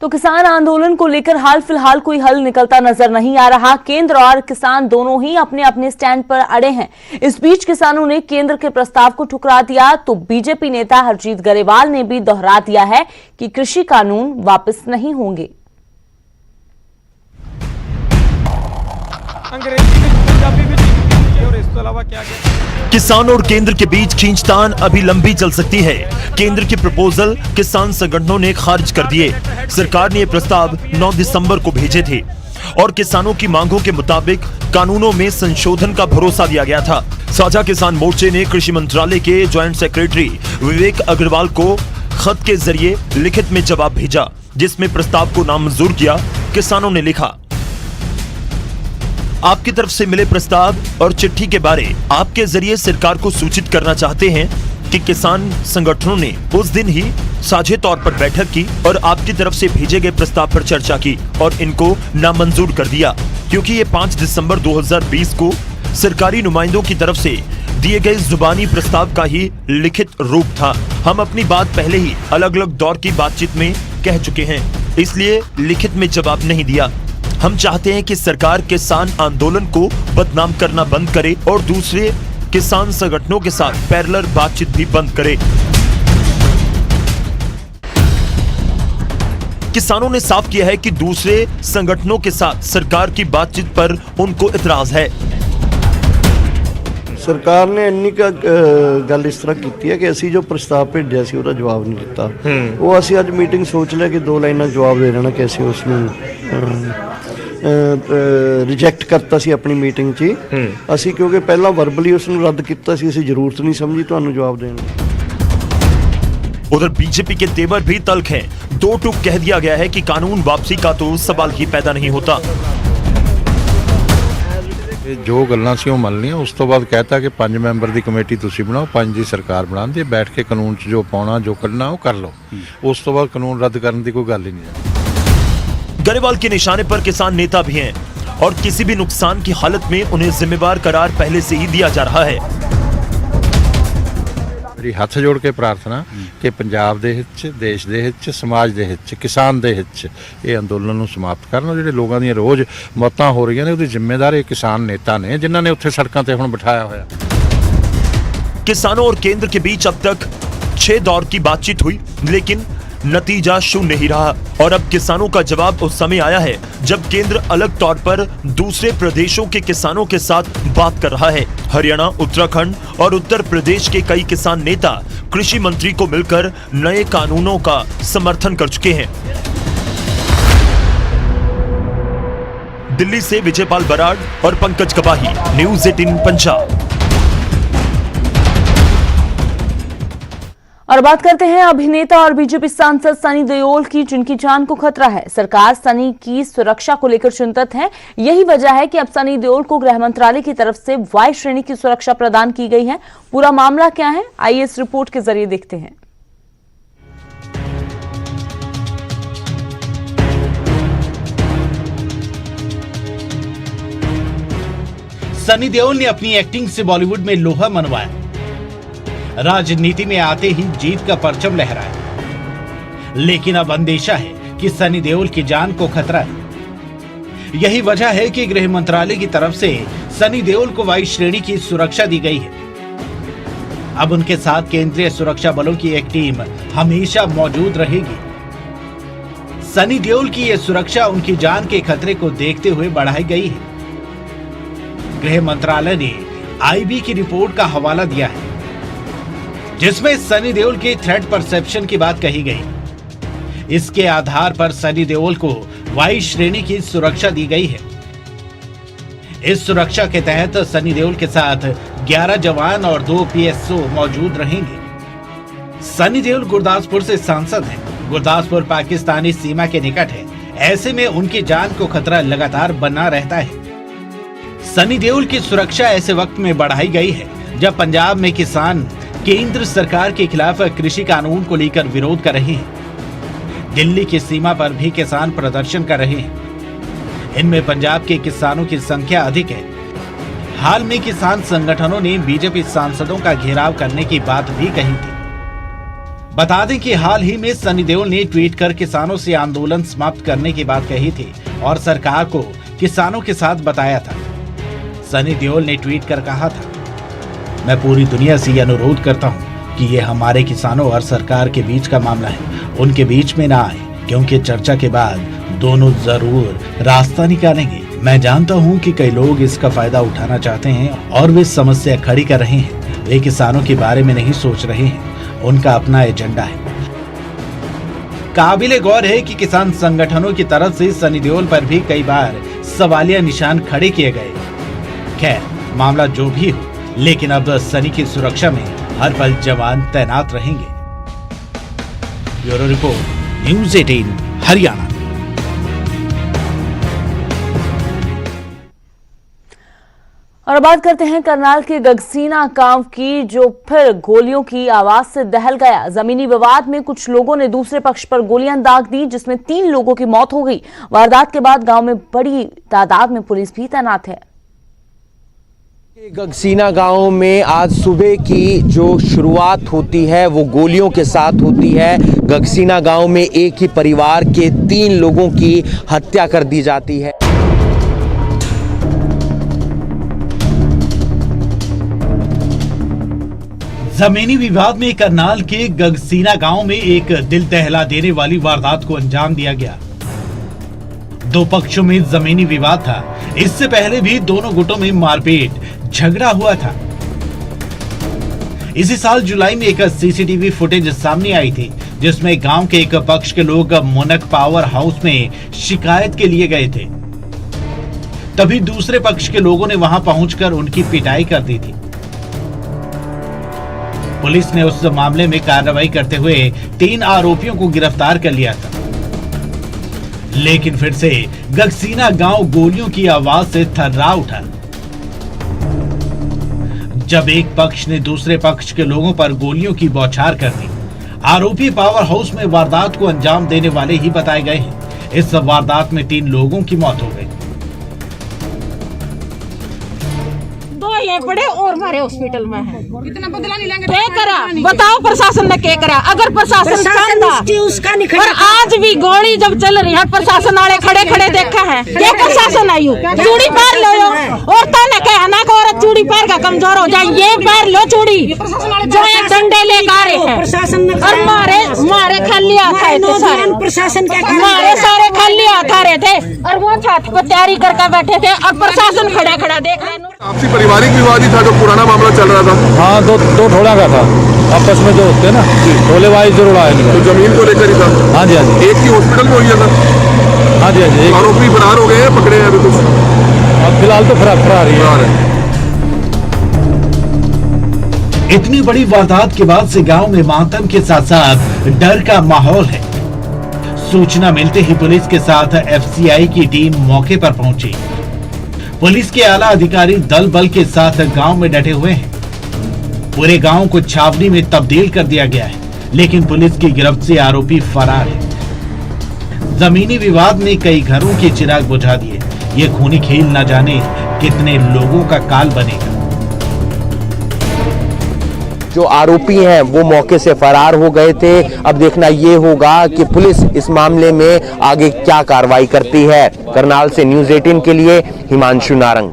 तो किसान आंदोलन को लेकर हाल फिलहाल कोई हल निकलता नजर नहीं आ रहा। केंद्र और किसान दोनों ही अपने अपने स्टैंड पर अड़े हैं। इस बीच किसानों ने केंद्र के प्रस्ताव को ठुकरा दिया तो बीजेपी नेता हरजीत गरेवाल ने भी दोहरा दिया है कि कृषि कानून वापस नहीं होंगे। और इसके अलावा क्या किसान और केंद्र के बीच खींचतान अभी लंबी चल सकती है। केंद्र के प्रपोजल किसान संगठनों ने खारिज कर दिए। सरकार ने ये प्रस्ताव 9 दिसंबर को भेजे थे और किसानों की मांगों के मुताबिक कानूनों में संशोधन का भरोसा दिया गया था। साझा किसान मोर्चे ने कृषि मंत्रालय के ज्वाइंट सेक्रेटरी विवेक अग्रवाल को खत के जरिए लिखित में जवाब भेजा, जिसमें प्रस्ताव को नामंजूर किया। किसानों ने लिखा, आपकी तरफ से मिले प्रस्ताव और चिट्ठी के बारे आपके जरिए सरकार को सूचित करना चाहते हैं कि किसान संगठनों ने उस दिन ही साझे तौर पर बैठक की और आपकी तरफ से भेजे गए प्रस्ताव पर चर्चा की और इनको नामंजूर कर दिया, क्योंकि ये 5 दिसंबर 2020 को सरकारी नुमाइंदों की तरफ से दिए गए जुबानी प्रस्ताव का ही लिखित रूप था। हम अपनी बात पहले ही अलग अलग दौर की बातचीत में कह चुके हैं, इसलिए लिखित में जवाब नहीं दिया। हम चाहते हैं कि सरकार किसान आंदोलन को बदनाम करना बंद करे और दूसरे किसान संगठनों के साथ पैरेलल बातचीत भी बंद करे। किसानों ने साफ किया है कि दूसरे संगठनों के साथ सरकार की बातचीत पर उनको इतराज है। सरकार ने इन्नी का गल इस तरह की है कि असी जो प्रस्ताव भेजा सी उसका जवाब नहीं दिता। वो असी अज मीटिंग सोच लिया कि 2 लाइना जवाब दे देना कि असी उसमें रिजेक्ट करता सी अपनी मीटिंग च। असी क्योंकि पहला वर्बली उसनूं रद्द किया सी, असी जरूरत नहीं समझी तुहानूं जवाब देने। उधर बीजेपी के तेवर भी तल्ख हैं। 2 टूक कह दिया गया है कि कानून वापसी का तो सवाल ही पैदा नहीं होता। जो गल्लां सी मन लिया, उस तो बाद कहता कि 5 मैंबर की कमेटी तुसीं बनाओ, 5 की सरकार बना दी, बैठ के कानून च जो पाउणा जो करना वो कर लो। उस तो बाद कानून रद्द करने की कोई गल ही नहीं। गरेवाल के निशाने पर किसान नेता भी हैं और किसी भी नुकसान की हालत में उन्हें जिम्मेवार करार पहले से ही दिया जा रहा है। मेरी हाथ जोड़ के प्रार्थना कि पंजाब दे हित च, देश दे हित च, समाज दे हित च, किसान दे हित च ये अंदोलन नूं समाप्त करन। जिहड़े लोगों दी रोज मौतां हो रही ने उसदी जिम्मेदार ये किसान नेता ने, जिन्हां ने उत्थे सड़कां ते हुण बिठाया होया। किसानों और केंद्र के बीच अब तक 6 दौर की बातचीत हुई, लेकिन नतीजा शून्य ही रहा। और अब किसानों का जवाब उस समय आया है जब केंद्र अलग तौर पर दूसरे प्रदेशों के किसानों के साथ बात कर रहा है। हरियाणा, उत्तराखंड और उत्तर प्रदेश के कई किसान नेता कृषि मंत्री को मिलकर नए कानूनों का समर्थन कर चुके हैं। दिल्ली से विजयपाल बराड़ और पंकज गवाही, न्यूज़ 18 पंजाब। और बात करते हैं अभिनेता और बीजेपी सांसद सनी देओल की, जिनकी जान को खतरा है। सरकार सनी की सुरक्षा को लेकर चिंतित है। यही वजह है कि अब सनी देओल को गृह मंत्रालय की तरफ से वाई श्रेणी की सुरक्षा प्रदान की गई है। पूरा मामला क्या है, आइए इस रिपोर्ट के जरिए देखते हैं। सनी देओल ने अपनी एक्टिंग से बॉलीवुड में लोहा मनवाया, राजनीति में आते ही जीत का परचम लहराया। लेकिन अब अंदेशा है कि सनी देओल की जान को खतरा है। यही वजह है कि गृह मंत्रालय की तरफ से सनी देओल को वाई श्रेणी की सुरक्षा दी गई है। अब उनके साथ केंद्रीय सुरक्षा बलों की एक टीम हमेशा मौजूद रहेगी। सनी देओल की यह सुरक्षा उनकी जान के खतरे को देखते हुए बढ़ाई गई है। गृह मंत्रालय ने आईबी की रिपोर्ट का हवाला दिया है, जिसमें सनी देओल की थ्रेट परसेप्शन की बात कही गई। इसके आधार पर सनी देओल को वाई श्रेणी की सुरक्षा दी गई है। इस सुरक्षा के तहत सनी देओल के साथ 11 जवान और 2 पीएसओ मौजूद रहेंगे। सनी देओल गुरदासपुर से सांसद हैं। गुरदासपुर पाकिस्तानी सीमा के निकट है, ऐसे में उनकी जान को खतरा लगातार बना रहता है। सनी देओल की सुरक्षा ऐसे वक्त में बढ़ाई गई है जब पंजाब में किसान केंद्र सरकार के खिलाफ कृषि कानून को लेकर विरोध कर रहे हैं। दिल्ली की सीमा पर भी किसान प्रदर्शन कर रहे हैं। इनमें पंजाब के किसानों की संख्या अधिक है। हाल में किसान संगठनों ने बीजेपी सांसदों का घेराव करने की बात भी कही थी। बता दें कि हाल ही में सनी देओल ने ट्वीट कर किसानों से आंदोलन समाप्त करने की बात कही थी और सरकार को किसानों के साथ बताया था। सनी देओल ने ट्वीट कर कहा था, मैं पूरी दुनिया से अनुरोध करता हूं कि ये हमारे किसानों और सरकार के बीच का मामला है, उनके बीच में ना आए, क्योंकि चर्चा के बाद दोनों जरूर रास्ता निकालेंगे। मैं जानता हूं कि कई लोग इसका फायदा उठाना चाहते हैं और वे समस्या खड़ी कर रहे हैं। वे किसानों के बारे में नहीं सोच रहे हैं, उनका अपना एजेंडा है। काबिले गौर है कि किसान संगठनों की तरफ से सनी देओल पर भी कई बार सवालिया निशान खड़े किए गए। खैर, मामला जो भी हो, लेकिन अब सनी की सुरक्षा में हर पल जवान तैनात रहेंगे। Bureau report, news 18 Haryana. और बात करते हैं करनाल के गगसीना गांव की, जो फिर गोलियों की आवाज से दहल गया। जमीनी विवाद में कुछ लोगों ने दूसरे पक्ष पर गोलियां दाग दी, जिसमें 3 लोगों की मौत हो गई। वारदात के बाद गांव में बड़ी तादाद में पुलिस भी तैनात है। गगसीना गांव में आज सुबह की जो शुरुआत होती है वो गोलियों के साथ होती है। गगसीना गांव में एक ही परिवार के 3 लोगों की हत्या कर दी जाती है। जमीनी विवाद में करनाल के गगसीना गांव में एक दिल दहला देने वाली वारदात को अंजाम दिया गया। 2 पक्षों में जमीनी विवाद था। इससे पहले भी दोनों गुटों में मारपीट झगड़ा हुआ था। इसी साल जुलाई में एक सीसीटीवी फुटेज सामने आई थी, जिसमें गांव के एक पक्ष के लोग मुनक पावर हाउस में शिकायत के लिए गए थे। तभी दूसरे पक्ष के लोगों ने वहां पहुंचकर उनकी पिटाई कर दी थी। पुलिस ने उस मामले में कार्रवाई करते हुए 3 आरोपियों को गिरफ्तार कर लिया था। लेकिन फिर से गगसीना गांव गोलियों की आवाज से थर्रा उठा। जब एक पक्ष ने दूसरे पक्ष के लोगों पर गोलियों की बौछार कर दी। आरोपी पावर हाउस में वारदात को अंजाम देने वाले ही बताए गए हैं। इस वारदात में 3 लोगों की मौत हो गई। ये पड़े और हमारे हॉस्पिटल में है। इतना बदला नहीं लेंगे। क्या करा बताओ, प्रशासन ने क्या करा? अगर प्रशासन और आज भी गोली जब चल रही है, प्रशासन वाले खड़े खड़े देखा है। क्या प्रशासन आई चूड़ी पैर लो, औरतों ने कहा ना कि औरत चूड़ी पैर का कमजोर हो जाए, ये पैर लो चूड़ी, जो एक डंडे लेकर आ रहे हैं। और मारे खाली हाथ आए थे सारे, प्रशासन मारे सारे खाली हाथ आ रहे थे और वो छत पर तैयारी करके बैठे थे और प्रशासन खड़ा खड़ा देख रहे। आपसी पारिवारिक विवाद ही था जो पुराना मामला चल रहा था। हाँ, दो ठोड़ा का था आपस में जो होते हैं ना, ढोलेबाजी जरूर आए। तो जमीन को लेकर ही था। हाँ जी, हाँ जी। एक ही हॉस्पिटल में हुई है सर। हाँ जी, हाँ जी। आरोपी फरार हो गए हैं, पकड़े हैं अभी कुछ? अब फिलहाल तो फरार ही है। इतनी बड़ी वारदात के बाद से गांव में मातम के साथ साथ डर का माहौल है। सूचना मिलते ही पुलिस के साथ एफसीआई की टीम मौके पर पहुंची। पुलिस के आला अधिकारी दल बल के साथ गांव में डटे हुए हैं। पूरे गांव को छावनी में तब्दील कर दिया गया है, लेकिन पुलिस की गिरफ्त से आरोपी फरार है। जमीनी विवाद ने कई घरों के चिराग बुझा दिए। ये खूनी खेल न जाने कितने लोगों का काल बनेगा। जो आरोपी हैं वो मौके से फरार हो गए थे। अब देखना ये होगा कि पुलिस इस मामले में आगे क्या कार्रवाई करती है। करनाल से न्यूज़ 18 के लिए हिमांशु नारंग।